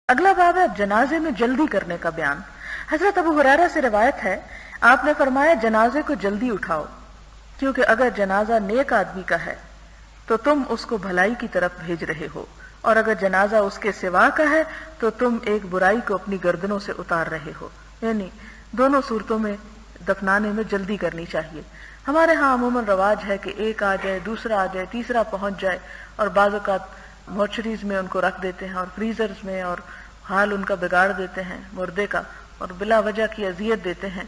اگلا باب ہے جنازے میں جلدی کرنے کا بیان۔ حضرت ابو ہریرہ سے روایت ہے، آپ نے فرمایا جنازے کو جلدی اٹھاؤ، کیونکہ اگر جنازہ نیک آدمی کا ہے تو تم اس کو بھلائی کی طرف بھیج رہے ہو، اور اگر جنازہ اس کے سوا کا ہے تو تم ایک برائی کو اپنی گردنوں سے اتار رہے ہو۔ یعنی دونوں صورتوں میں دفنانے میں جلدی کرنی چاہیے۔ ہمارے ہاں عموماً رواج ہے کہ ایک آ جائے، دوسرا آ جائے، تیسرا پہنچ جائے، اور بعض اوقات مورچریز میں ان کو رکھ دیتے ہیں اور فریزرز میں، اور حال ان کا بگاڑ دیتے ہیں مردے کا، اور بلا وجہ کی اذیت دیتے ہیں۔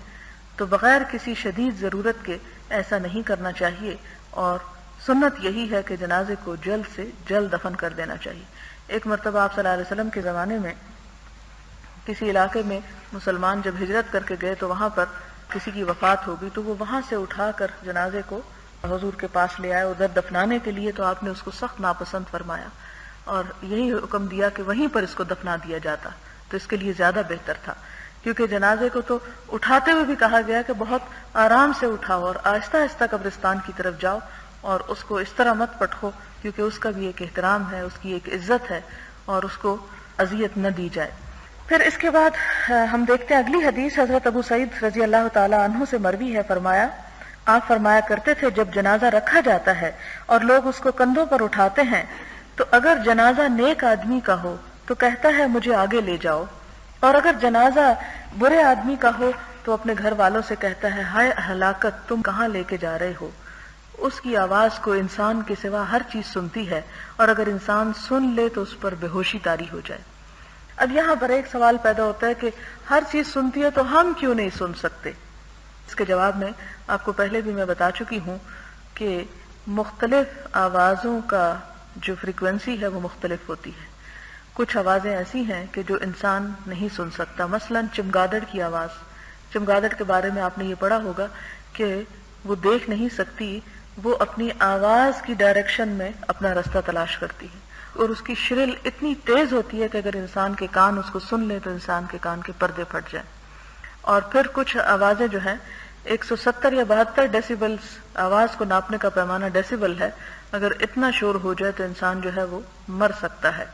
تو بغیر کسی شدید ضرورت کے ایسا نہیں کرنا چاہیے، اور سنت یہی ہے کہ جنازے کو جلد سے جلد دفن کر دینا چاہیے۔ ایک مرتبہ آپ صلی اللہ علیہ وسلم کے زمانے میں کسی علاقے میں مسلمان جب ہجرت کر کے گئے تو وہاں پر کسی کی وفات ہو گئی، تو وہ وہاں سے اٹھا کر جنازے کو حضور کے پاس لے آئے ادھر دفنانے کے لیے، تو آپ نے اس کو سخت ناپسند فرمایا اور یہی حکم دیا کہ وہیں پر اس کو دفنا دیا جاتا، تو اس کے لیے زیادہ بہتر تھا، کیونکہ جنازے کو تو اٹھاتے ہوئے بھی کہا گیا کہ بہت آرام سے اٹھاؤ اور آہستہ آہستہ قبرستان کی طرف جاؤ، اور اس کو اس طرح مت پٹکو، کیونکہ اس کا بھی ایک احترام ہے، اس کی ایک عزت ہے، اور اس کو اذیت نہ دی جائے۔ پھر اس کے بعد ہم دیکھتے ہیں اگلی حدیث، حضرت ابو سعید رضی اللہ تعالی عنہ سے مروی ہے، فرمایا آپ فرمایا کرتے تھے جب جنازہ رکھا جاتا ہے اور لوگ اس کو کندھوں پر اٹھاتے ہیں تو اگر جنازہ نیک آدمی کا ہو تو کہتا ہے مجھے آگے لے جاؤ، اور اگر جنازہ برے آدمی کا ہو تو اپنے گھر والوں سے کہتا ہے ہائے ہلاکت، تم کہاں لے کے جا رہے ہو۔ اس کی آواز کو انسان کے سوا ہر چیز سنتی ہے، اور اگر انسان سن لے تو اس پر بے ہوشی طاری ہو جائے۔ اب یہاں پر ایک سوال پیدا ہوتا ہے کہ ہر چیز سنتی ہے تو ہم کیوں نہیں سن سکتے؟ اس کے جواب میں آپ کو پہلے بھی میں بتا چکی ہوں کہ مختلف آوازوں کا جو فریکوینسی ہے وہ مختلف ہوتی ہے۔ کچھ آوازیں ایسی ہیں کہ جو انسان نہیں سن سکتا، مثلا چمگادڑ کی آواز۔ چمگادڑ کے بارے میں آپ نے یہ پڑھا ہوگا کہ وہ دیکھ نہیں سکتی، وہ اپنی آواز کی ڈائریکشن میں اپنا رستہ تلاش کرتی ہے، اور اس کی شرل اتنی تیز ہوتی ہے کہ اگر انسان کے کان اس کو سن لے تو انسان کے کان کے پردے پھٹ جائیں۔ اور پھر کچھ آوازیں جو ہیں 170 یا 72 ڈیسیبلز، آواز کو ناپنے کا پیمانہ ڈیسیبل ہے، اگر اتنا شور ہو جائے تو انسان جو ہے وہ مر سکتا ہے۔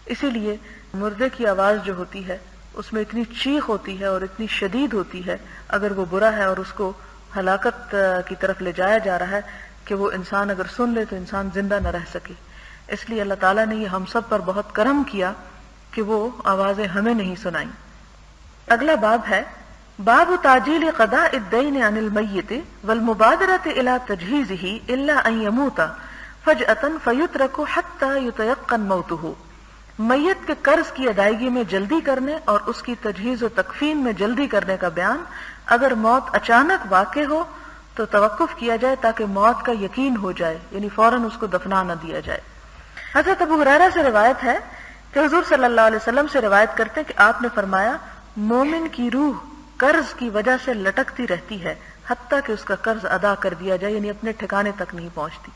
اسی لیے مردے کی آواز جو ہوتی ہے اس میں اتنی چیخ ہوتی ہے اور اتنی شدید ہوتی ہے، اگر وہ برا ہے اور اس کو ہلاکت کی طرف لے جایا جا رہا ہے، کہ وہ انسان اگر سن لے تو انسان زندہ نہ رہ سکے۔ اس لیے اللہ تعالیٰ نے یہ ہم سب پر بہت کرم کیا کہ وہ آوازیں ہمیں نہیں سنائیں۔ اگلا باب ہے باب تعجیل قضاء الدین عن المیت والمبادرۃ الی تجہیزہ الا ان یموت فجأۃ فیترک حتی یتیقن موتہ۔ میت کے قرض کی ادائیگی میں جلدی کرنے اور اس کی تجہیز و تکفین میں جلدی کرنے کا بیان۔ اگر موت اچانک واقع ہو تو توقف کیا جائے تاکہ موت کا یقین ہو جائے، یعنی فوراً اس کو دفنا نہ دیا جائے۔ حضرت ابو ہریرہ سے روایت ہے کہ حضور صلی اللہ علیہ وسلم سے روایت کرتے ہیں کہ آپ نے فرمایا مومن کی روح قرض کی وجہ سے لٹکتی رہتی ہے حتیٰ کہ اس کا قرض ادا کر دیا جائے، یعنی اپنے ٹھکانے تک نہیں پہنچتی۔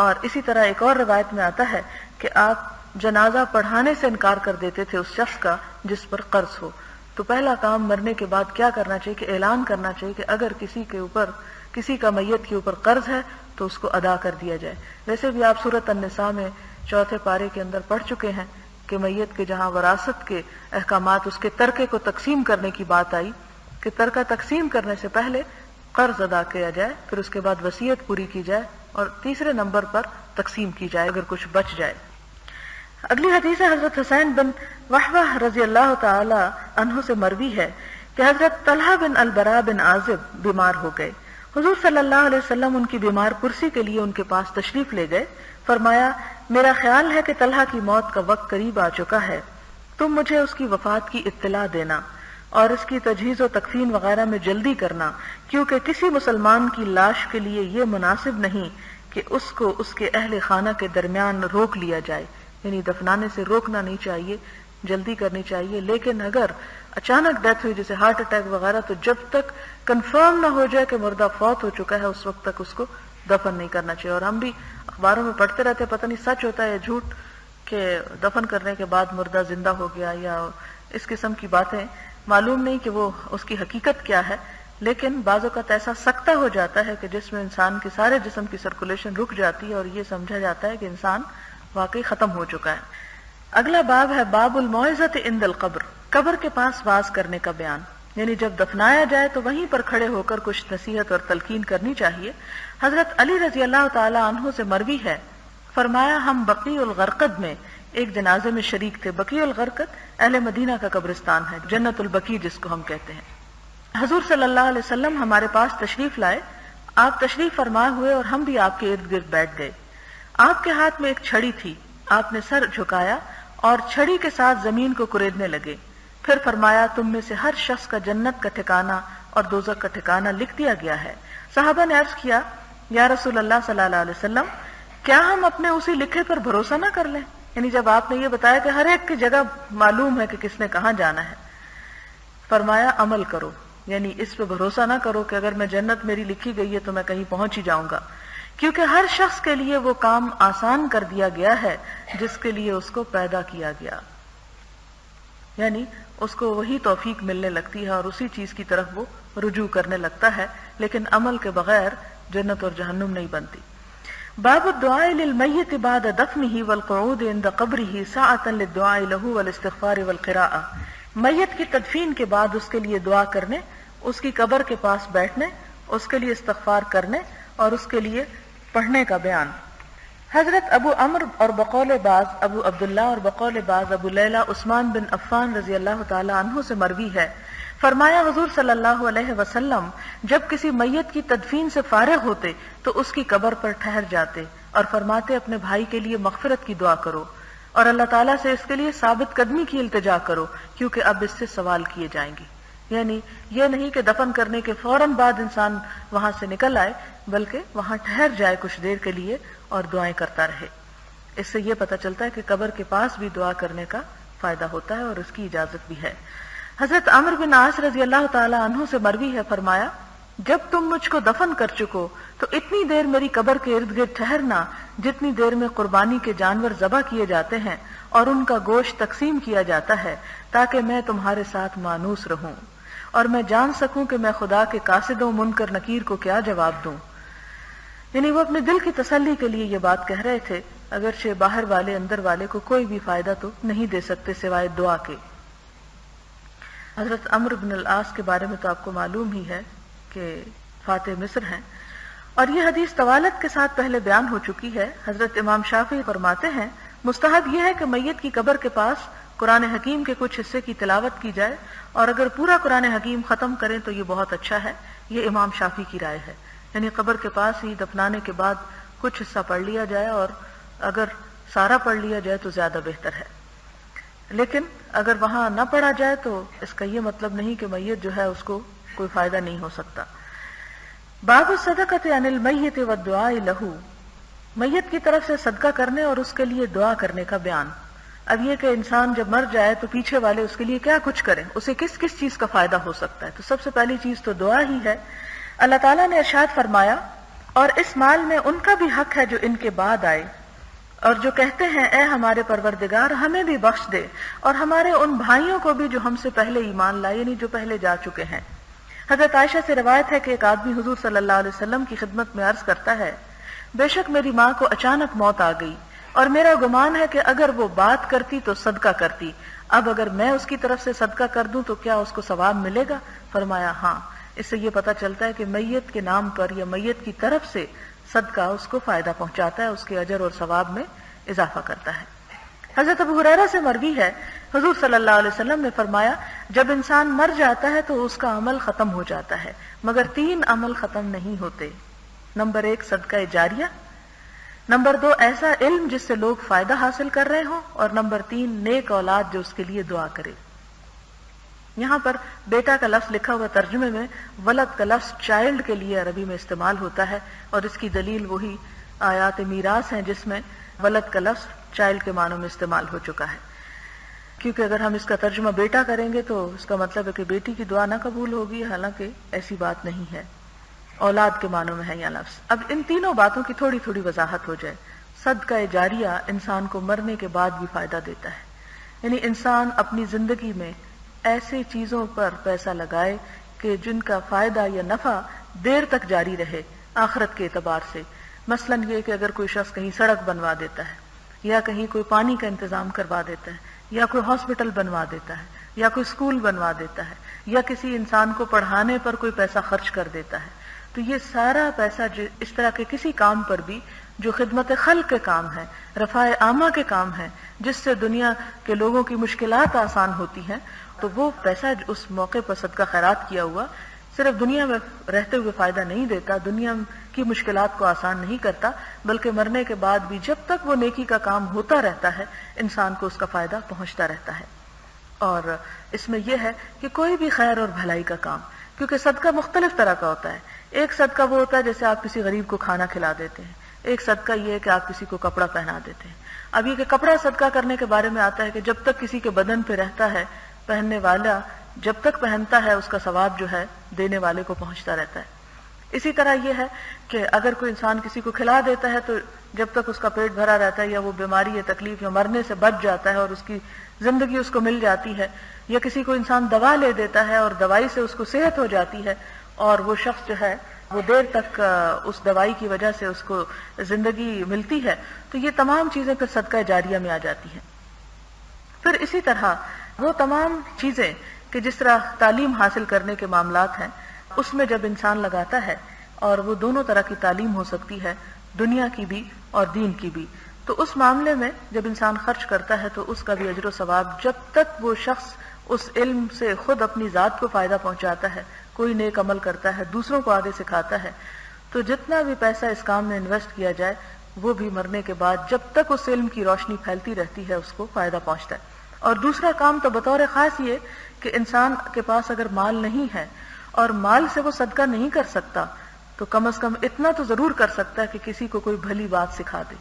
اور اسی طرح ایک اور روایت میں آتا ہے کہ آپ جنازہ پڑھانے سے انکار کر دیتے تھے اس شخص کا جس پر قرض ہو۔ تو پہلا کام مرنے کے بعد کیا کرنا چاہیے کہ اعلان کرنا چاہیے کہ اگر کسی کا میت کے اوپر قرض ہے تو اس کو ادا کر دیا جائے۔ ویسے بھی آپ سورۃ النساء میں 4 پارے کے اندر پڑھ چکے ہیں کہ میت کے جہاں وراثت کے احکامات، اس کے ترکے کو تقسیم کرنے کی بات آئی کہ ترکہ تقسیم کرنے سے پہلے قرض ادا کیا جائے، پھر اس کے بعد وصیت پوری کی جائے، اور تیسرے نمبر پر تقسیم کی جائے اگر کچھ بچ جائے۔ اگلی حدیث ہے حضرت حسین بن وحوہ رضی اللہ تعالی عنہ سے مروی ہے کہ حضرت طلحہ بن البراء بن عازب بیمار ہو گئے۔ حضور صلی اللہ علیہ وسلم ان کی بیمار پرسی کے لیے ان کے پاس تشریف لے گئے۔ فرمایا میرا خیال ہے کہ طلحہ کی موت کا وقت قریب آ چکا ہے، تم مجھے اس کی وفات کی اطلاع دینا اور اس کی تجہیز و تکفین وغیرہ میں جلدی کرنا، کیونکہ کسی مسلمان کی لاش کے لیے یہ مناسب نہیں کہ اس کو اس کے اہل خانہ کے درمیان روک لیا جائے، یعنی دفنانے سے روکنا نہیں چاہیے، جلدی کرنی چاہیے۔ لیکن اگر اچانک ڈیتھ ہوئی جیسے ہارٹ اٹیک وغیرہ، تو جب تک کنفرم نہ ہو جائے کہ مردہ فوت ہو چکا ہے اس وقت تک اس کو دفن نہیں کرنا چاہیے۔ اور ہم بھی اخباروں میں پڑھتے رہتے پتہ نہیں سچ ہوتا ہے یا جھوٹ کہ دفن کرنے کے بعد مردہ زندہ ہو گیا، یا اس قسم کی باتیں، معلوم نہیں کہ وہ اس کی حقیقت کیا ہے، لیکن بعض اوقات ایسا سکتہ ہو جاتا ہے کہ جس میں انسان کے سارے جسم کی سرکولیشن رک جاتی ہے اور یہ سمجھا جاتا ہے کہ انسان واقعی ختم ہو چکا ہے۔ اگلا باب ہے باب الموعظۃ عند القبر، قبر کے پاس واز کرنے کا بیان، یعنی جب دفنایا جائے تو وہیں پر کھڑے ہو کر کچھ نصیحت اور تلقین کرنی چاہیے۔ حضرت علی رضی اللہ تعالی عنہ سے مروی ہے، فرمایا ہم بقیع الغرقد میں ایک جنازے میں شریک تھے۔ بقیع الغرقد اہل مدینہ کا قبرستان ہے، جنت البقیع جس کو ہم کہتے ہیں۔ حضور صلی اللہ علیہ وسلم ہمارے پاس تشریف لائے، آپ تشریف فرما ہوئے اور ہم بھی آپ کے ارد گرد بیٹھ گئے۔ آپ کے ہاتھ میں ایک چھڑی تھی، آپ نے سر جھکایا اور چھڑی کے ساتھ زمین کو کریدنے لگے، پھر فرمایا تم میں سے ہر شخص کا جنت کا ٹھکانہ اور دوزخ کا ٹھکانہ لکھ دیا گیا ہے۔ صحابہ نے عرض کیا یا رسول اللہ صلی اللہ علیہ وسلم کیا ہم اپنے اسی لکھے پر بھروسہ نہ کر لیں؟ یعنی جب آپ نے یہ بتایا کہ ہر ایک کی جگہ معلوم ہے کہ کس نے کہاں جانا ہے، فرمایا عمل کرو، یعنی اس پہ بھروسہ نہ کرو کہ اگر میں جنت میری لکھی گئی ہے تو میں کہیں پہنچ ہی جاؤں گا، کیونکہ ہر شخص کے لیے وہ کام آسان کر دیا گیا ہے جس کے لیے اس کو پیدا کیا گیا، یعنی اس کو وہی توفیق ملنے لگتی ہے اور اسی چیز کی طرف وہ رجوع کرنے لگتا ہے، لیکن عمل کے بغیر جنت اور جہنم نہیں بنتی۔ باب الدعاء للمیت بعد دفنه والقعود عند قبره ساعة للدعاء له والاستغفار والقراءة، میت کی تدفین کے بعد اس کے لیے دعا کرنے، اس کی قبر کے پاس بیٹھنے، اس کے لیے استغفار کرنے اور اس کے لیے پڑھنے کا بیان۔ حضرت ابو عمر اور بقول بعض ابو عبداللہ اور بقول بعض ابو لیلہ عثمان بن عفان رضی اللہ تعالی عنہ سے مروی ہے، فرمایا حضور صلی اللہ علیہ وسلم جب کسی میت کی تدفین سے فارغ ہوتے تو اس کی قبر پر ٹھہر جاتے اور فرماتے اپنے بھائی کے لیے مغفرت کی دعا کرو اور اللہ تعالیٰ سے اس کے لیے ثابت قدمی کی التجا کرو، کیونکہ اب اس سے سوال کیے جائیں گے۔ یعنی یہ نہیں کہ دفن کرنے کے فوراً بعد انسان وہاں سے نکل آئے، بلکہ وہاں ٹھہر جائے کچھ دیر کے لیے اور دعائیں کرتا رہے۔ اس سے یہ پتہ چلتا ہے کہ قبر کے پاس بھی دعا کرنے کا فائدہ ہوتا ہے اور اس کی اجازت بھی ہے۔ حضرت عمرو بن عاص رضی اللہ تعالی عنہ سے مروی ہے، فرمایا جب تم مجھ کو دفن کر چکو تو اتنی دیر میری قبر کے ارد گرد ٹھہرنا جتنی دیر میں قربانی کے جانور ذبح کیے جاتے ہیں اور ان کا گوشت تقسیم کیا جاتا ہے، تاکہ میں تمہارے ساتھ مانوس رہوں اور میں جان سکوں کہ میں خدا کے قاصد و منکر نکیر کو کیا جواب دوں۔ یعنی وہ اپنے دل کی تسلی کے لیے یہ بات کہہ رہے تھے، اگرچہ باہر والے اندر والے کو کوئی بھی فائدہ تو نہیں دے سکتے سوائے دعا کے۔ حضرت عمرو بن العاص کے بارے میں تو آپ کو معلوم ہی ہے کہ فاتح مصر ہیں، اور یہ حدیث طوالت کے ساتھ پہلے بیان ہو چکی ہے۔ حضرت امام شافعی فرماتے ہیں مستحب یہ ہے کہ میت کی قبر کے پاس قرآن حکیم کے کچھ حصے کی تلاوت کی جائے، اور اگر پورا قرآن حکیم ختم کریں تو یہ بہت اچھا ہے۔ یہ امام شافعی کی رائے ہے، یعنی قبر کے پاس ہی دفنانے کے بعد کچھ حصہ پڑھ لیا جائے، اور اگر سارا پڑھ لیا جائے تو زیادہ بہتر ہے، لیکن اگر وہاں نہ پڑھا جائے تو اس کا یہ مطلب نہیں کہ میت جو ہے اس کو کوئی فائدہ نہیں ہو سکتا۔ باب الصدقۃ عن المیت والدعاء لہ، میت کی طرف سے صدقہ کرنے اور اس کے لیے دعا کرنے کا بیان۔ اب یہ کہ انسان جب مر جائے تو پیچھے والے اس کے لیے کیا کچھ کریں، اسے کس کس چیز کا فائدہ ہو سکتا ہے، تو سب سے پہلی چیز تو دعا ہی ہے۔ اللہ تعالیٰ نے ارشاد فرمایا اور اس مال میں ان کا بھی حق ہے جو ان کے بعد آئے، اور جو کہتے ہیں اے ہمارے پروردگار ہمیں بھی بخش دے اور ہمارے ان بھائیوں کو بھی جو ہم سے پہلے ایمان لائے، یعنی جو پہلے جا چکے ہیں۔ حضرت عائشہ سے روایت ہے کہ ایک آدمی حضور صلی اللہ علیہ وسلم کی خدمت میں عرض کرتا ہے بے شک میری ماں کو اچانک موت آ گئی اور میرا گمان ہے کہ اگر وہ بات کرتی تو صدقہ کرتی، اب اگر میں اس کی طرف سے صدقہ کر دوں تو کیا اس کو ثواب ملے گا؟ فرمایا ہاں۔ اس سے یہ پتہ چلتا ہے کہ میت کے نام پر یا میت کی طرف سے صدقہ اس کو فائدہ پہنچاتا ہے، اس کے اجر اور ثواب میں اضافہ کرتا ہے۔ حضرت ابو ہریرہ سے مروی ہے حضور صلی اللہ علیہ وسلم نے فرمایا جب انسان مر جاتا ہے تو اس کا عمل ختم ہو جاتا ہے، مگر 3 عمل ختم نہیں ہوتے۔ نمبر 1 صدقہ جاریہ، نمبر 2 ایسا علم جس سے لوگ فائدہ حاصل کر رہے ہوں، اور نمبر 3 نیک اولاد جو اس کے لیے دعا کرے۔ یہاں پر بیٹا کا لفظ لکھا ہوا ترجمے میں ولد کا لفظ چائلڈ کے لیے عربی میں استعمال ہوتا ہے، اور اس کی دلیل وہی آیات میراث ہیں جس میں ولد کا لفظ چائلڈ کے معنوں میں استعمال ہو چکا ہے، کیونکہ اگر ہم اس کا ترجمہ بیٹا کریں گے تو اس کا مطلب ہے کہ بیٹی کی دعا نہ قبول ہوگی، حالانکہ ایسی بات نہیں ہے، اولاد کے معنوں میں ہے یہ لفظ۔ اب ان تینوں باتوں کی تھوڑی تھوڑی وضاحت ہو جائے۔ صدقہ جاریہ انسان کو مرنے کے بعد بھی فائدہ دیتا ہے، یعنی انسان اپنی زندگی میں ایسے چیزوں پر پیسہ لگائے کہ جن کا فائدہ یا نفع دیر تک جاری رہے آخرت کے اعتبار سے۔ مثلا یہ کہ اگر کوئی شخص کہیں سڑک بنوا دیتا ہے یا کہیں کوئی پانی کا انتظام کروا دیتا ہے، یا کوئی ہاسپٹل بنوا دیتا ہے، یا کوئی اسکول بنوا دیتا ہے، یا کسی انسان کو پڑھانے پر کوئی پیسہ خرچ کر دیتا ہے، تو یہ سارا پیسہ اس طرح کے کسی کام پر بھی جو خدمت خلق کے کام ہے، رفع عامہ کے کام ہے، جس سے دنیا کے لوگوں کی مشکلات آسان ہوتی ہیں، تو وہ پیسہ اس موقع پر صدقہ خیرات کیا ہوا صرف دنیا میں رہتے ہوئے فائدہ نہیں دیتا، دنیا کی مشکلات کو آسان نہیں کرتا، بلکہ مرنے کے بعد بھی جب تک وہ نیکی کا کام ہوتا رہتا ہے انسان کو اس کا فائدہ پہنچتا رہتا ہے۔ اور اس میں یہ ہے کہ کوئی بھی خیر اور بھلائی کا کام، کیونکہ صدقہ مختلف طرح کا ہوتا ہے، ایک صدقہ وہ ہوتا ہے جیسے آپ کسی غریب کو کھانا کھلا دیتے ہیں، ایک صدقہ یہ ہے کہ آپ کسی کو کپڑا پہنا دیتے ہیں۔ اب یہ کہ کپڑا صدقہ کرنے کے بارے میں آتا ہے کہ جب تک کسی کے بدن پہ رہتا ہے پہننے والا جب تک پہنتا ہے اس کا ثواب جو ہے دینے والے کو پہنچتا رہتا ہے۔ اسی طرح یہ ہے کہ اگر کوئی انسان کسی کو کھلا دیتا ہے تو جب تک اس کا پیٹ بھرا رہتا ہے یا وہ بیماری یا تکلیف یا مرنے سے بچ جاتا ہے اور اس کی زندگی اس کو مل جاتی ہے، یا کسی کو انسان دوا لے دیتا ہے اور دوائی سے اس کو صحت ہو جاتی ہے اور وہ شخص جو ہے وہ دیر تک اس دوائی کی وجہ سے اس کو زندگی ملتی ہے، تو یہ تمام چیزیں پھر صدقہ جاریہ میں آ جاتی ہیں۔ پھر اسی طرح وہ تمام چیزیں کہ جس طرح تعلیم حاصل کرنے کے معاملات ہیں، اس میں جب انسان لگاتا ہے، اور وہ دونوں طرح کی تعلیم ہو سکتی ہے، دنیا کی بھی اور دین کی بھی، تو اس معاملے میں جب انسان خرچ کرتا ہے تو اس کا بھی اجر و ثواب، جب تک وہ شخص اس علم سے خود اپنی ذات کو فائدہ پہنچاتا ہے، کوئی نیک عمل کرتا ہے، دوسروں کو آگے سکھاتا ہے، تو جتنا بھی پیسہ اس کام میں انویسٹ کیا جائے وہ بھی مرنے کے بعد جب تک اس علم کی روشنی پھیلتی رہتی ہے اس کو فائدہ پہنچتا ہے۔ اور دوسرا کام تو بطور خاص یہ کہ انسان کے پاس اگر مال نہیں ہے اور مال سے وہ صدقہ نہیں کر سکتا تو کم از کم اتنا تو ضرور کر سکتا ہے کہ کسی کو کوئی بھلی بات سکھا دے،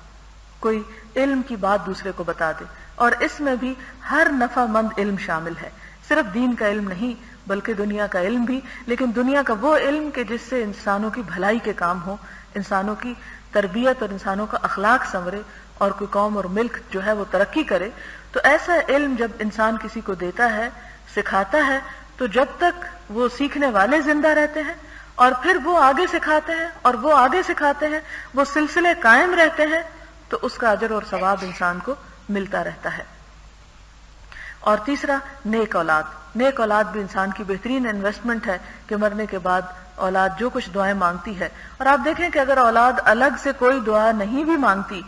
کوئی علم کی بات دوسرے کو بتا دے، اور اس میں بھی ہر نفع مند علم شامل ہے، صرف دین کا علم نہیں بلکہ دنیا کا علم بھی، لیکن دنیا کا وہ علم کہ جس سے انسانوں کی بھلائی کے کام ہو، انسانوں کی تربیت اور انسانوں کا اخلاق سنورے اور کوئی قوم اور ملک جو ہے وہ ترقی کرے۔ تو ایسا علم جب انسان کسی کو دیتا ہے، سکھاتا ہے، تو جب تک وہ سیکھنے والے زندہ رہتے ہیں اور پھر وہ آگے سکھاتے ہیں اور وہ آگے سکھاتے ہیں، وہ سلسلے قائم رہتے ہیں، تو اس کا اجر اور ثواب انسان کو ملتا رہتا ہے۔ اور تیسرا نیک اولاد، نیک اولاد بھی انسان کی بہترین انویسٹمنٹ ہے کہ مرنے کے بعد اولاد جو کچھ دعائیں مانگتی ہے، اور آپ دیکھیں کہ اگر اولاد الگ سے کوئی دعا نہیں بھی مانگتی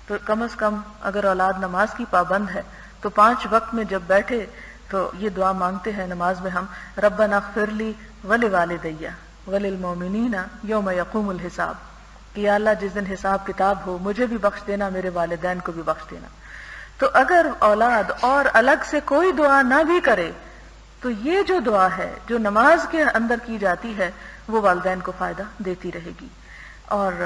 تو کم از کم اگر اولاد نماز کی پابند ہے تو 5 وقت میں جب بیٹھے تو یہ دعا مانگتے ہیں نماز میں ہم، ربنا اغفر لی ولوالدی وللمؤمنین یوم یقوم الحساب، کہ یا اللہ جس دن حساب کتاب ہو مجھے بھی بخش دینا، میرے والدین کو بھی بخش دینا۔ تو اگر اولاد اور الگ سے کوئی دعا نہ بھی کرے تو یہ جو دعا ہے جو نماز کے اندر کی جاتی ہے وہ والدین کو فائدہ دیتی رہے گی۔ اور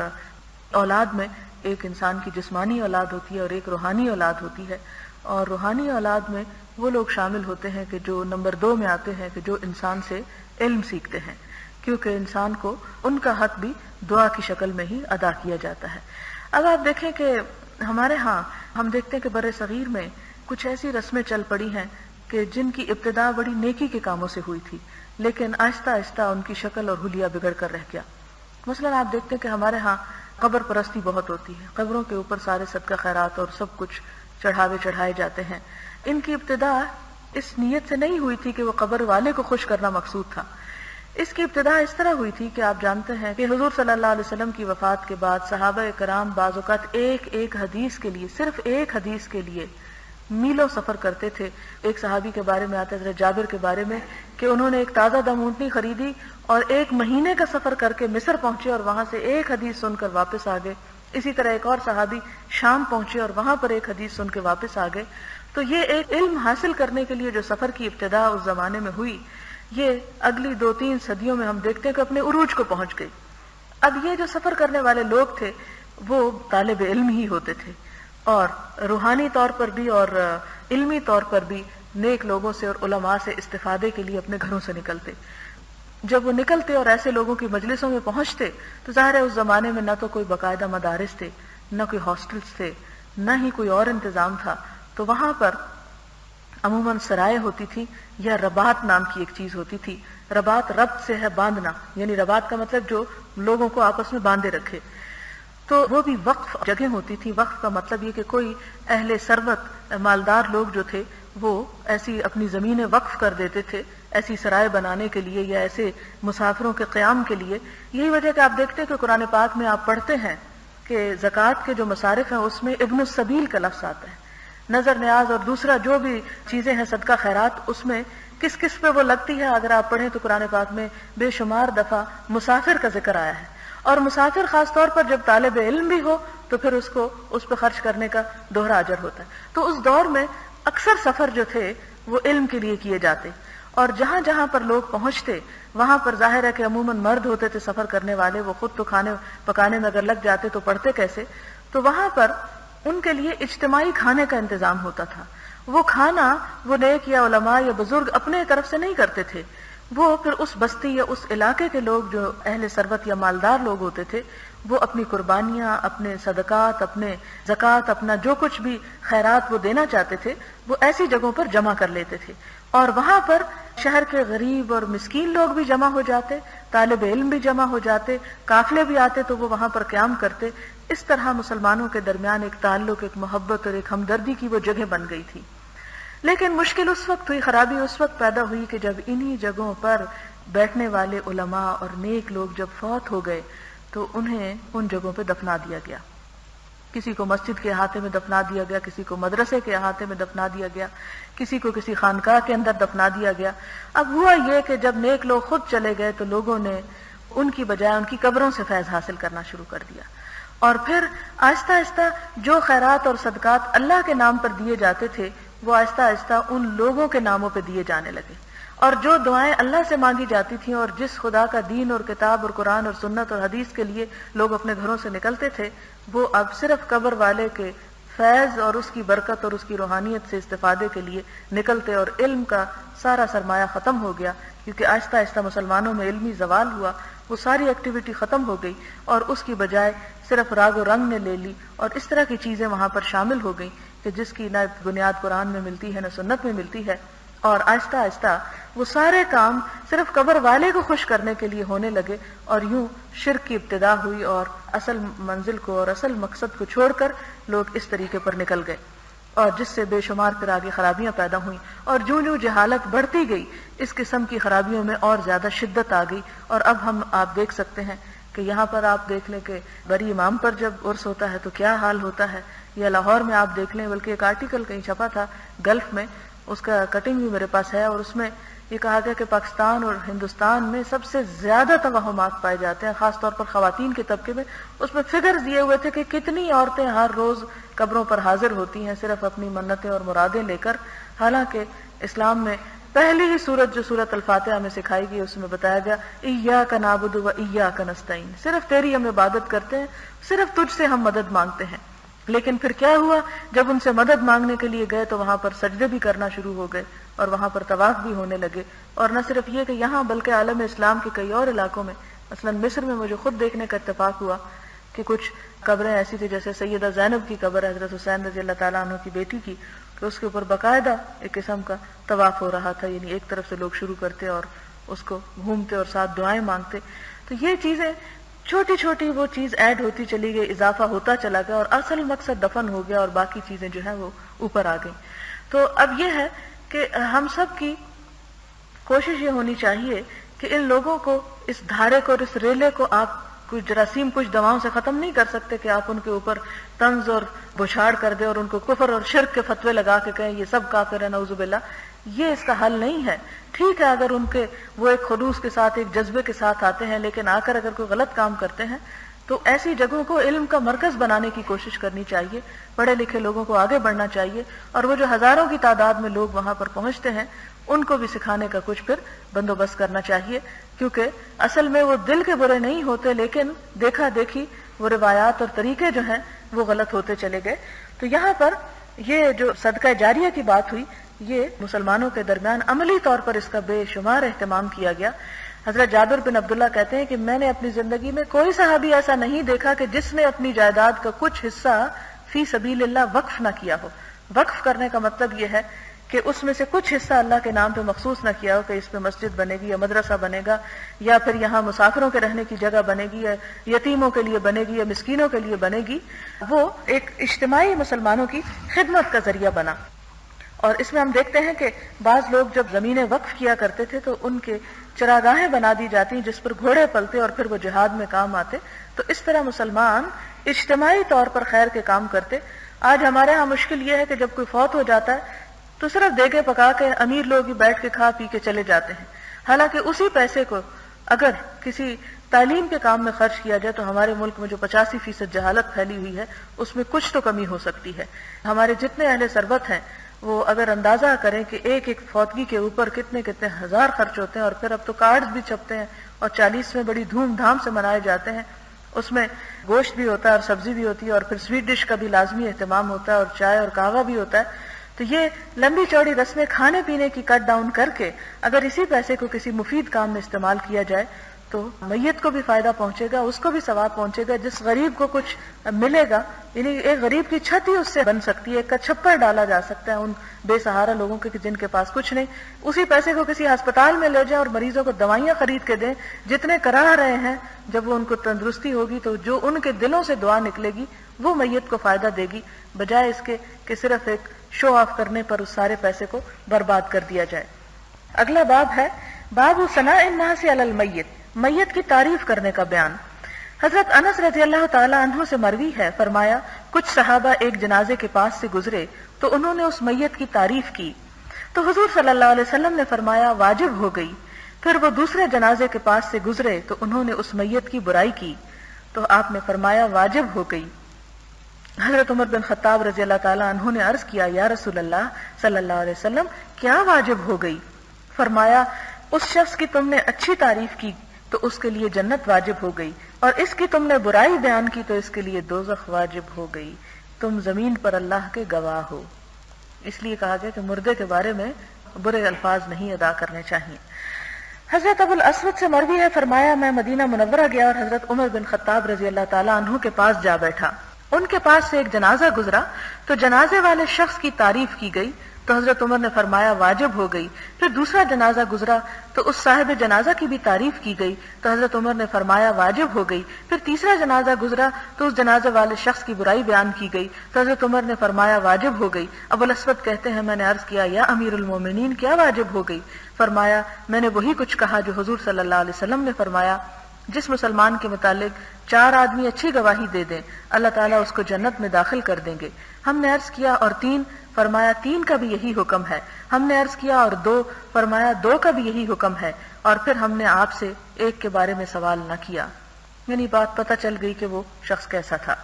اولاد میں ایک انسان کی جسمانی اولاد ہوتی ہے اور ایک روحانی اولاد ہوتی ہے، اور روحانی اولاد میں وہ لوگ شامل ہوتے ہیں کہ جو نمبر 2 میں آتے ہیں کہ جو انسان سے علم سیکھتے ہیں، کیونکہ انسان کو ان کا حق بھی دعا کی شکل میں ہی ادا کیا جاتا ہے۔ اب آپ دیکھیں کہ ہمارے ہاں ہم دیکھتے ہیں کہ بر صغیر میں کچھ ایسی رسمیں چل پڑی ہیں کہ جن کی ابتدا بڑی نیکی کے کاموں سے ہوئی تھی، لیکن آہستہ آہستہ ان کی شکل اور حلیہ بگڑ کر رہ گیا۔ مثلا آپ دیکھتے ہیں کہ ہمارے ہاں قبر پرستی بہت ہوتی ہے، قبروں کے اوپر سارے صدقہ خیرات اور سب کچھ چڑھائے جاتے ہیں۔ ان کی ابتدا اس نیت سے نہیں ہوئی تھی کہ وہ قبر والے کو خوش کرنا مقصود تھا، اس کی ابتدا اس طرح ہوئی تھی کہ آپ جانتے ہیں کہ حضور صلی اللہ علیہ وسلم کی وفات کے بعد صحابہ کرام بعض اوقات ایک حدیث کے لیے، صرف ایک حدیث کے لیے میلوں سفر کرتے تھے۔ ایک صحابی کے بارے میں آتا ہے حضرت جابر کے بارے میں کہ انہوں نے ایک تازہ دم اونٹنی خریدی اور 1 مہینے کا سفر کر کے مصر پہنچے اور وہاں سے ایک حدیث سن کر واپس آ گئے۔ اسی طرح ایک اور صحابی شام پہنچے اور وہاں پر ایک حدیث سن کے واپس آ گئے۔ تو یہ ایک علم حاصل کرنے کے لیے جو سفر کی ابتدا اس زمانے میں ہوئی، یہ اگلی 2-3 صدیوں میں ہم دیکھتے ہیں کہ اپنے عروج کو پہنچ گئی۔ اب یہ جو سفر کرنے والے لوگ تھے وہ طالب علم ہی ہوتے تھے، اور روحانی طور پر بھی اور علمی طور پر بھی نیک لوگوں سے اور علماء سے استفادے کے لیے اپنے گھروں سے نکلتے۔ جب وہ نکلتے اور ایسے لوگوں کی مجلسوں میں پہنچتے تو ظاہر ہے اس زمانے میں نہ تو کوئی باقاعدہ مدارس تھے، نہ کوئی ہاسٹلز تھے، نہ ہی کوئی اور انتظام تھا، تو وہاں پر عموماً سرائے ہوتی تھی یا رباط نام کی ایک چیز ہوتی تھی۔ رباط ربط سے ہے باندھنا، یعنی رباط کا مطلب جو لوگوں کو آپس میں باندھے رکھے۔ تو وہ بھی وقف جگہ ہوتی تھی. وقف کا مطلب یہ کہ کوئی اہل ثروت مالدار لوگ جو تھے وہ ایسی اپنی زمینیں وقف کر دیتے تھے ایسی سرائے بنانے کے لیے یا ایسے مسافروں کے قیام کے لیے. یہی وجہ کہ آپ دیکھتے ہیں کہ قرآن پاک میں آپ پڑھتے ہیں کہ زکوٰۃ کے جو مصارف ہیں اس میں ابن السبیل کا لفظ آتا ہے. نظر نیاز اور دوسرا جو بھی چیزیں ہیں صدقہ خیرات اس میں کس کس پہ وہ لگتی ہے اگر آپ پڑھیں تو قرآن پاک میں بے شمار دفعہ مسافر کا ذکر آیا ہے. اور مسافر خاص طور پر جب طالب علم بھی ہو تو پھر اس کو اس پہ خرچ کرنے کا دوہرا اجر ہوتا ہے. تو اس دور میں اکثر سفر جو تھے وہ علم کے لیے کیے جاتے اور جہاں جہاں پر لوگ پہنچتے وہاں پر ظاہر ہے کہ عموماً مرد ہوتے تھے سفر کرنے والے, وہ خود تو کھانے پکانے میں اگر لگ جاتے تو پڑھتے کیسے. تو وہاں پر ان کے لیے اجتماعی کھانے کا انتظام ہوتا تھا. وہ کھانا وہ نیک یا علماء یا بزرگ اپنے طرف سے نہیں کرتے تھے, وہ پھر اس بستی یا اس علاقے کے لوگ جو اہل ثروت یا مالدار لوگ ہوتے تھے وہ اپنی قربانیاں, اپنے صدقات, اپنے زکوٰۃ, اپنا جو کچھ بھی خیرات وہ دینا چاہتے تھے وہ ایسی جگہوں پر جمع کر لیتے تھے. اور وہاں پر شہر کے غریب اور مسکین لوگ بھی جمع ہو جاتے, طالب علم بھی جمع ہو جاتے, قافلے بھی آتے تو وہ وہاں پر قیام کرتے. اس طرح مسلمانوں کے درمیان ایک تعلق, ایک محبت اور ایک ہمدردی کی وہ جگہ بن گئی تھی. لیکن مشکل اس وقت ہوئی, خرابی اس وقت پیدا ہوئی کہ جب انہی جگہوں پر بیٹھنے والے علماء اور نیک لوگ جب فوت ہو گئے تو انہیں ان جگہوں پہ دفنا دیا گیا. کسی کو مسجد کے احاطے میں دفنا دیا گیا, کسی کو مدرسے کے احاطے میں دفنا دیا گیا, کسی کو کسی خانقاہ کے اندر دفنا دیا گیا. اب ہوا یہ کہ جب نیک لوگ خود چلے گئے تو لوگوں نے ان کی بجائے ان کی قبروں سے فیض حاصل کرنا شروع کر دیا. اور پھر آہستہ آہستہ جو خیرات اور صدقات اللہ کے نام پر دیے جاتے تھے وہ آہستہ آہستہ ان لوگوں کے ناموں پہ دیے جانے لگے. اور جو دعائیں اللہ سے مانگی جاتی تھیں اور جس خدا کا دین اور کتاب اور قرآن اور سنت اور حدیث کے لیے لوگ اپنے گھروں سے نکلتے تھے وہ اب صرف قبر والے کے فیض اور اس کی برکت اور اس کی روحانیت سے استفادے کے لیے نکلتے. اور علم کا سارا سرمایہ ختم ہو گیا کیونکہ آہستہ آہستہ مسلمانوں میں علمی زوال ہوا, وہ ساری ایکٹیویٹی ختم ہو گئی اور اس کی بجائے صرف راگ و رنگ نے لے لی اور اس طرح کی چیزیں وہاں پر شامل ہو گئیں کہ جس کی نہ بنیاد قرآن میں ملتی ہے نہ سنت میں ملتی ہے. اور آہستہ آہستہ وہ سارے کام صرف قبر والے کو خوش کرنے کے لیے ہونے لگے اور یوں شرک کی ابتدا ہوئی اور اصل منزل کو اور اصل مقصد کو چھوڑ کر لوگ اس طریقے پر نکل گئے اور جس سے بے شمار پھر آگے خرابیاں پیدا ہوئیں. اور جوں جوں جہالت بڑھتی گئی اس قسم کی خرابیوں میں اور زیادہ شدت آ گئی. اور اب ہم آپ دیکھ سکتے ہیں کہ یہاں پر آپ دیکھ لیں کہ بری امام پر جب عرس ہوتا ہے تو کیا حال ہوتا ہے, یا لاہور میں آپ دیکھ لیں, بلکہ ایک آرٹیکل کہیں چھپا تھا گلف میں, اس کا کٹنگ بھی میرے پاس ہے, اور اس میں یہ کہا گیا کہ پاکستان اور ہندوستان میں سب سے زیادہ توہمات پائے جاتے ہیں خاص طور پر خواتین کے طبقے میں. اس میں فگرز دیے ہوئے تھے کہ کتنی عورتیں ہر روز قبروں پر حاضر ہوتی ہیں صرف اپنی منتیں اور مرادیں لے کر, حالانکہ اسلام میں پہلی ہی سورت جو سورت الفاتحہ میں سکھائی گئی اس میں بتایا گیا ایاک نعبد و ایاک نستعین, صرف تیری ہم عبادت کرتے ہیں, صرف تجھ سے ہم مدد مانگتے ہیں. لیکن پھر کیا ہوا, جب ان سے مدد مانگنے کے لیے گئے تو وہاں پر سجدے بھی کرنا شروع ہو گئے اور وہاں پر طواف بھی ہونے لگے. اور نہ صرف یہ کہ یہاں بلکہ عالم اسلام کے کئی اور علاقوں میں, مثلا مصر میں مجھے خود دیکھنے کا اتفاق ہوا کہ کچھ قبریں ایسی تھی جیسے سیدہ زینب کی قبر حضرت حسین رضی اللہ تعالیٰ عنہ کی بیٹی کی, کہ اس کے اوپر باقاعدہ ایک قسم کا طواف ہو رہا تھا, یعنی ایک طرف سے لوگ شروع کرتے اور اس کو گھومتے اور ساتھ دعائیں مانگتے. تو یہ چیزیں چھوٹی چھوٹی وہ چیز ایڈ ہوتی چلی گئی, اضافہ ہوتا چلا گیا اور اصل مقصد دفن ہو گیا اور باقی چیزیں جو ہیں وہ اوپر آ گئیں. تو اب یہ ہے کہ ہم سب کی کوشش یہ ہونی چاہیے کہ ان لوگوں کو, اس دھارے کو اور اس ریلے کو آپ کچھ جراثیم کچھ دواؤں سے ختم نہیں کر سکتے کہ آپ ان کے اوپر طنز اور بچھاڑ کر دیں اور ان کو کفر اور شرک کے فتوے لگا کے کہیں یہ سب کافر ہے نعوذ باللہ. یہ اس کا حل نہیں ہے. ٹھیک ہے اگر ان کے وہ ایک خلوص کے ساتھ ایک جذبے کے ساتھ آتے ہیں, لیکن آ کر اگر کوئی غلط کام کرتے ہیں تو ایسی جگہوں کو علم کا مرکز بنانے کی کوشش کرنی چاہیے, پڑھے لکھے لوگوں کو آگے بڑھنا چاہیے, اور وہ جو ہزاروں کی تعداد میں لوگ وہاں پر پہنچتے ہیں ان کو بھی سکھانے کا کچھ پھر بندوبست کرنا چاہیے, کیونکہ اصل میں وہ دل کے برے نہیں ہوتے لیکن دیکھا دیکھی وہ روایات اور طریقے جو ہیں وہ غلط ہوتے چلے گئے. تو یہاں پر یہ جو صدقہ جاریہ کی بات ہوئی یہ مسلمانوں کے درمیان عملی طور پر اس کا بے شمار اہتمام کیا گیا. حضرت جابر بن عبداللہ کہتے ہیں کہ میں نے اپنی زندگی میں کوئی صحابی ایسا نہیں دیکھا کہ جس نے اپنی جائیداد کا کچھ حصہ فی سبیل اللہ وقف نہ کیا ہو. وقف کرنے کا مطلب یہ ہے کہ کہ اس میں سے کچھ حصہ اللہ کے نام پہ مخصوص نہ کیا ہو کہ اس پہ مسجد بنے گی یا مدرسہ بنے گا یا پھر یہاں مسافروں کے رہنے کی جگہ بنے گی یا یتیموں کے لیے بنے گی یا مسکینوں کے لیے بنے گی، وہ ایک اجتماعی مسلمانوں کی خدمت کا ذریعہ بنا۔ اور اس میں ہم دیکھتے ہیں کہ بعض لوگ جب زمینیں وقف کیا کرتے تھے تو ان کے چراگاہیں بنا دی جاتی جس پر گھوڑے پلتے اور پھر وہ جہاد میں کام آتے۔ تو اس طرح مسلمان اجتماعی طور پر خیر کے کام کرتے۔ آج ہمارے ہاں مشکل یہ ہے کہ جب کوئی فوت ہو جاتا ہے تو صرف دیگے پکا کے امیر لوگ ہی بیٹھ کے کھا پی کے چلے جاتے ہیں، حالانکہ اسی پیسے کو اگر کسی تعلیم کے کام میں خرچ کیا جائے تو ہمارے ملک میں جو 85% جہالت پھیلی ہوئی ہے اس میں کچھ تو کمی ہو سکتی ہے۔ ہمارے جتنے اہل ثروت ہیں وہ اگر اندازہ کریں کہ ایک ایک فوتگی کے اوپر کتنے کتنے ہزار خرچ ہوتے ہیں، اور پھر اب تو کارڈز بھی چھپتے ہیں اور 40 میں بڑی دھوم دھام سے منائے جاتے ہیں، اس میں گوشت بھی ہوتا ہے اور سبزی بھی ہوتی ہے اور پھر سویٹ ڈش کا بھی لازمی اہتمام ہوتا ہے اور چائے اور قہوہ بھی ہوتا ہے۔ تو یہ لمبی چوڑی رسمیں کھانے پینے کی کٹ ڈاؤن کر کے اگر اسی پیسے کو کسی مفید کام میں استعمال کیا جائے تو میت کو بھی فائدہ پہنچے گا، اس کو بھی ثواب پہنچے گا، جس غریب کو کچھ ملے گا، یعنی ایک غریب کی چھت ہی اس سے بن سکتی ہے، ایک کا چھپر ڈالا جا سکتا ہے ان بے سہارا لوگوں کے جن کے پاس کچھ نہیں۔ اسی پیسے کو کسی ہسپتال میں لے جائیں اور مریضوں کو دوائیاں خرید کے دیں، جتنے کرا رہے ہیں جب وہ ان کو تندرستی ہوگی تو جو ان کے دلوں سے دعا نکلے گی وہ میت کو فائدہ دے گی، بجائے اس کے کہ صرف ایک شو آف کرنے پر اس سارے پیسے کو برباد کر دیا جائے۔ اگلا باب ہے باب ثناء الناس علی المیت، میت کی تعریف کرنے کا بیان۔ حضرت انس رضی اللہ تعالی عنہ سے مروی ہے، فرمایا کچھ صحابہ ایک جنازے کے پاس سے گزرے تو انہوں نے اس میت کی تعریف کی تو حضور صلی اللہ علیہ وسلم نے فرمایا واجب ہو گئی۔ پھر وہ دوسرے جنازے کے پاس سے گزرے تو انہوں نے اس میت کی برائی کی تو آپ نے فرمایا واجب ہو گئی۔ حضرت عمر بن خطاب رضی اللہ تعالیٰ عنہ نے عرض کیا یا رسول اللہ صلی اللہ علیہ وسلم کیا واجب ہو گئی؟ فرمایا اس شخص کی تم نے اچھی تعریف کی تو اس کے لیے جنت واجب ہو گئی، اور اس کی تم نے برائی بیان کی تو اس کے لیے دوزخ واجب ہو گئی، تم زمین پر اللہ کے گواہ ہو۔ اس لیے کہا گیا کہ مردے کے بارے میں برے الفاظ نہیں ادا کرنے چاہیے۔ حضرت ابو الاسود سے مروی ہے، فرمایا میں مدینہ منورہ گیا اور حضرت عمر بن خطاب رضی اللہ تعالیٰ عنہ کے پاس جا بیٹھا۔ ان کے پاس سے ایک جنازہ گزرا تو جنازے والے شخص کی تعریف کی گئی تو حضرت عمر نے فرمایا واجب ہو گئی۔ پھر دوسرا جنازہ گزرا تو اس صاحب جنازہ کی بھی تعریف کی گئی تو حضرت عمر نے فرمایا واجب ہو گئی۔ پھر تیسرا جنازہ گزرا تو اس جنازے والے شخص کی برائی بیان کی گئی تو حضرت عمر نے فرمایا واجب ہو گئی۔ ابو الاسود کہتے ہیں میں نے عرض کیا یا امیر المومنین کیا واجب ہو گئی؟ فرمایا میں نے وہی کچھ کہا جو حضور صلی اللہ علیہ وسلم نے فرمایا، جس مسلمان کے متعلق 4 آدمی اچھی گواہی دے دیں اللہ تعالیٰ اس کو جنت میں داخل کر دیں گے۔ ہم نے عرض کیا اور 3؟ فرمایا 3 کا بھی یہی حکم ہے۔ ہم نے عرض کیا اور 2؟ فرمایا 2 کا بھی یہی حکم ہے۔ اور پھر ہم نے آپ سے 1 کے بارے میں سوال نہ کیا، یعنی بات پتہ چل گئی کہ وہ شخص کیسا تھا۔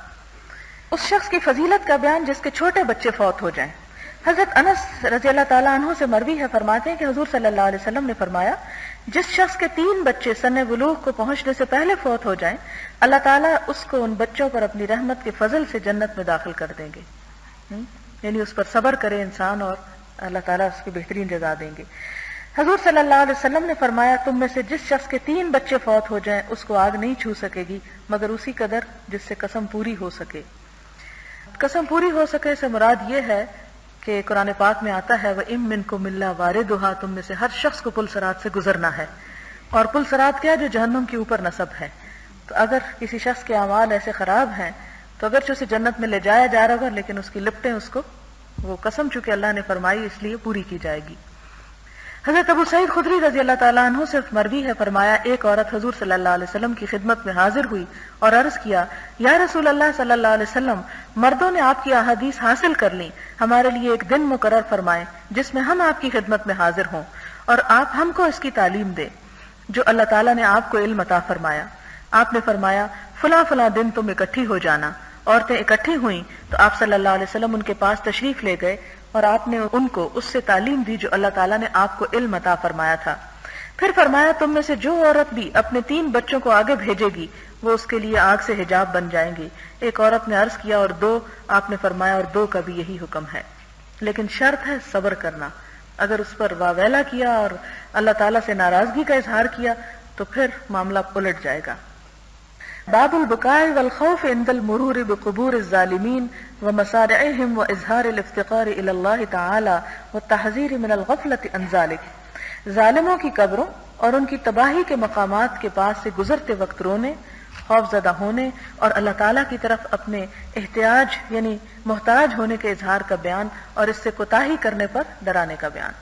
اس شخص کی فضیلت کا بیان جس کے چھوٹے بچے فوت ہو جائیں۔ حضرت انس رضی اللہ تعالیٰ عنہ سے مروی ہے، فرماتے ہیں کہ حضور صلی اللہ علیہ وسلم نے فرمایا جس شخص کے 3 بچے سن بلوغ کو پہنچنے سے پہلے فوت ہو جائیں اللہ تعالیٰ اس کو ان بچوں پر اپنی رحمت کے فضل سے جنت میں داخل کر دیں گے، یعنی اس پر صبر کرے انسان اور اللہ تعالیٰ اس کی بہترین جزا دیں گے۔ حضور صلی اللہ علیہ وسلم نے فرمایا تم میں سے جس شخص کے 3 بچے فوت ہو جائیں اس کو آگ نہیں چھو سکے گی مگر اسی قدر جس سے قسم پوری ہو سکے۔ قسم پوری ہو سکے سے مراد یہ ہے کہ قرآن پاک میں آتا ہے وَإِن مِّنكُمْ إِلَّا وَارِدُهَا، تم میں سے ہر شخص کو پل صراط سے گزرنا ہے، اور پل صراط کیا جو جہنم کے اوپر نصب ہے۔ تو اگر کسی شخص کے اعمال ایسے خراب ہیں تو اگرچہ اسے جنت میں لے جایا جا رہا ہوگا لیکن اس کی لپٹیں اس کو وہ قسم چونکہ اللہ نے فرمائی اس لیے پوری کی جائے گی۔ حضرت ابو سعید خدری رضی اللہ تعالیٰ عنہ سے مروی ہے، فرمایا ایک عورت حضور صلی اللہ علیہ وسلم کی خدمت میں حاضر ہوئی اور عرض کیا یا رسول اللہ صلی اللہ علیہ وسلم مردوں نے آپ کی احادیث حاصل کر لی، ہمارے لیے ایک دن مقرر فرمائیں جس میں ہم آپ کی خدمت میں حاضر ہوں اور آپ ہم کو اس کی تعلیم دیں جو اللہ تعالیٰ نے آپ کو علم عطا فرمایا۔ آپ نے فرمایا فلاں فلاں دن تم اکٹھی ہو جانا۔ عورتیں اکٹھی ہوئیں تو آپ صلی اللہ علیہ وسلم ان کے پاس تشریف لے گئے اور آپ نے ان کو اس سے تعلیم دی جو اللہ تعالیٰ نے آپ کو علم عطا فرمایا تھا۔ پھر فرمایا تم میں سے جو عورت بھی اپنے 3 بچوں کو آگے بھیجے گی وہ اس کے لیے آگ سے حجاب بن جائیں گی۔ ایک عورت نے عرض کیا اور 2؟ آپ نے فرمایا اور 2 کا بھی یہی حکم ہے، لیکن شرط ہے صبر کرنا۔ اگر اس پر واویلا کیا اور اللہ تعالیٰ سے ناراضگی کا اظہار کیا تو پھر معاملہ الٹ جائے گا۔ باب البكاء والخوف عند المرور بقبور الظالمين ومصارعهم وإظهار الافتقار إلى الله تعالى والتحذير من الغفلة عن ذلك۔ ظالموں کی قبروں اور ان کی تباہی کے مقامات کے پاس سے گزرتے وقت رونے، خوف زدہ ہونے اور اللہ تعالیٰ کی طرف اپنے احتیاج یعنی محتاج ہونے کے اظہار کا بیان اور اس سے کوتاہی کرنے پر ڈرانے کا بیان۔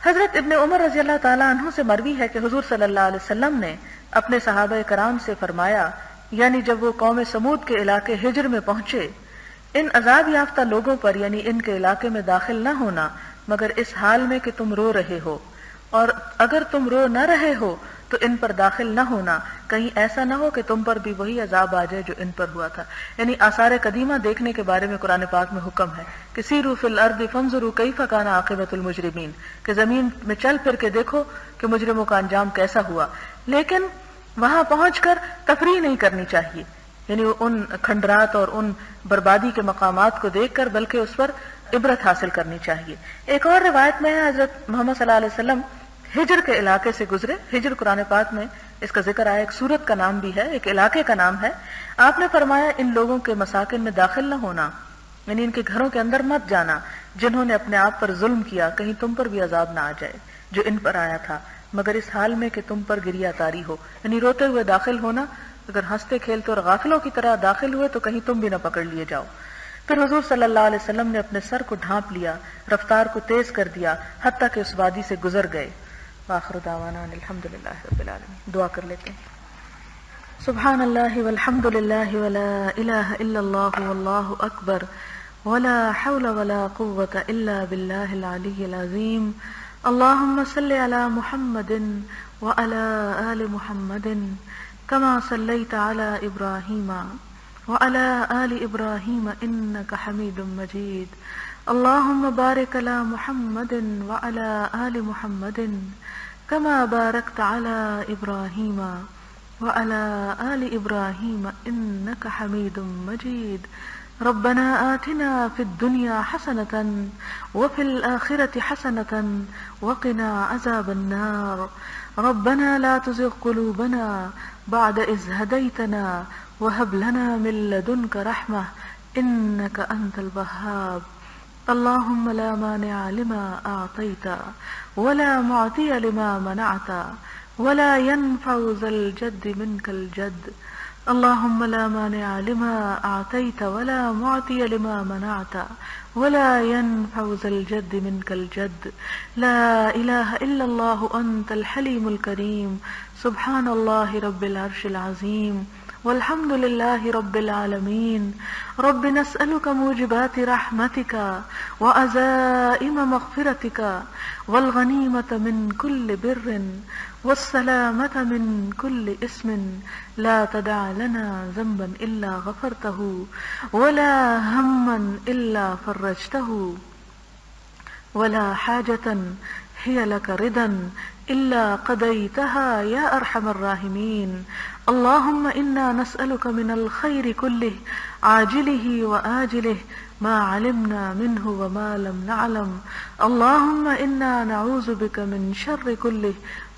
حضرت ابن عمر رضی اللہ تعالیٰ عنہ سے مروی ہے کہ حضور صلی اللہ علیہ وسلم نے اپنے صحابہ کرام سے فرمایا، یعنی جب وہ قوم سمود کے علاقے ہجر میں پہنچے، ان عذاب یافتہ لوگوں پر یعنی ان کے علاقے میں داخل نہ ہونا مگر اس حال میں کہ تم رو رہے ہو، اور اگر تم رو نہ رہے ہو تو ان پر داخل نہ ہونا، کہیں ایسا نہ ہو کہ تم پر بھی وہی عذاب آ جائے جو ان پر ہوا تھا۔ یعنی آثار قدیمہ دیکھنے کے بارے میں قرآن پاک میں حکم ہے کہ سیروا فی الارض فانظروا کیف کان عاقبۃ المجرمین، کہ زمین میں چل پھر کے دیکھو کہ مجرموں کا انجام کیسا ہوا، لیکن وہاں پہنچ کر تفریح نہیں کرنی چاہیے، یعنی ان کھنڈرات اور ان بربادی کے مقامات کو دیکھ کر، بلکہ اس پر عبرت حاصل کرنی چاہیے۔ ایک اور روایت میں ہے حضرت محمد صلی اللہ علیہ وسلم ہجر کے علاقے سے گزرے۔ ہجر قرآن پاک میں اس کا ذکر آیا، ایک سورت کا نام بھی ہے، ایک علاقے کا نام ہے۔ آپ نے فرمایا ان لوگوں کے مساکن میں داخل نہ ہونا، یعنی ان کے گھروں کے اندر مت جانا جنہوں نے اپنے آپ پر ظلم کیا، کہیں تم پر بھی عذاب نہ آ جائے جو ان پر آیا تھا، مگر اس حال میں کہ تم پر گریہ تاری ہو، یعنی روتے ہوئے داخل ہونا، اگر ہنستے کھیلتے اور غافلوں کی طرح داخل ہوئے تو کہیں تم بھی نہ پکڑ لیے جاؤ۔ پھر حضور صلی اللہ علیہ وسلم نے اپنے سر کو ڈھانپ لیا، رفتار کو تیز کر دیا، حتیٰ کہ اس وادی سے گزر گئے۔ وآخر دعوانا الحمدللہ رب العالمین۔ دعا کر لیتے ہیں۔ سبحان اللہ والحمد للہ ولا الہ الا اللہ واللہ اکبر ولا حول ولا قوة الا باللہ العلی العظیم۔ اللہم صل علی محمد وعلی آل محمد کما صلیت علی ابراہیم وعلی آل ابراہیم انک حمید مجید۔ اللہم بارک علی محمد وعلی آل محمد کما بارکت علی ابراہیم وعلی آل ابراہیم انک حمید مجید۔ ربنا آتنا فی الدنیا حسنۃ وفی الآخرۃ حسنۃ وقنا عذاب النار۔ ربنا لا تزغ قلوبنا بعد إذ هديتنا وهب لنا من لدنك رحمة إنك أنت الوهاب۔ اللهم لا مانع لما أعطيت ولا معطي لما منعت ولا ينفع ذا الجد منك الجد۔ اللهم لا مانع لما أعطيت ولا معطي لما منعت ولا ينفع ذا الجد منك الجد۔ لا إله إلا الله أنت الحليم الكريم۔ سبحان الله رب العرش العظيم والحمد لله رب العالمين۔ رب نسألك موجبات رحمتك وعزائم مغفرتك والغنيمة من كل بر والسلامة من كل اسم، لا تدع لنا ذنبا إلا غفرته ولا هما إلا فرجته ولا حاجة هي لك رضا إلا قضيتها يا أرحم الراحمين۔ اللهم إنا نسألك من الخير كله عاجله وآجله ما علمنا منه وما لم نعلم۔ اللهم إنا نعوذ بك من شر كله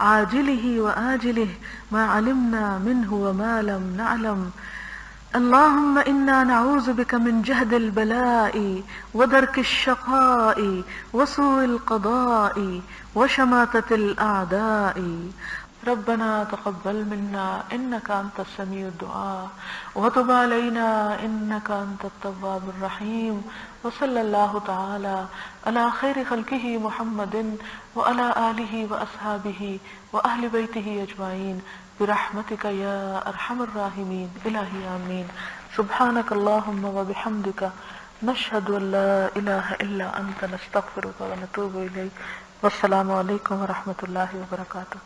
عاجله وآجله ما علمنا منه وما لم نعلم۔ اللهم إنا نعوذ بك من جهد البلاء ودرك الشقاء وسوء القضاء وشماتة الأعداء۔ ربنا تقبل منا إنك أنت السميع الدعاء وتب علينا إنك أنت التواب الرحيم۔ وصلى الله تعالى على خير خلقه محمد وعلى آله وأصحابه وأهل بيته أجمعين برحمتك يا أرحم الراحمين۔ إلهي آمين۔ سبحانك اللهم وبحمدك نشهد أن لا إله إلا أنت نستغفرك ونتوب إليك۔ والسلام علیکم ورحمۃ اللہ وبرکاتہ۔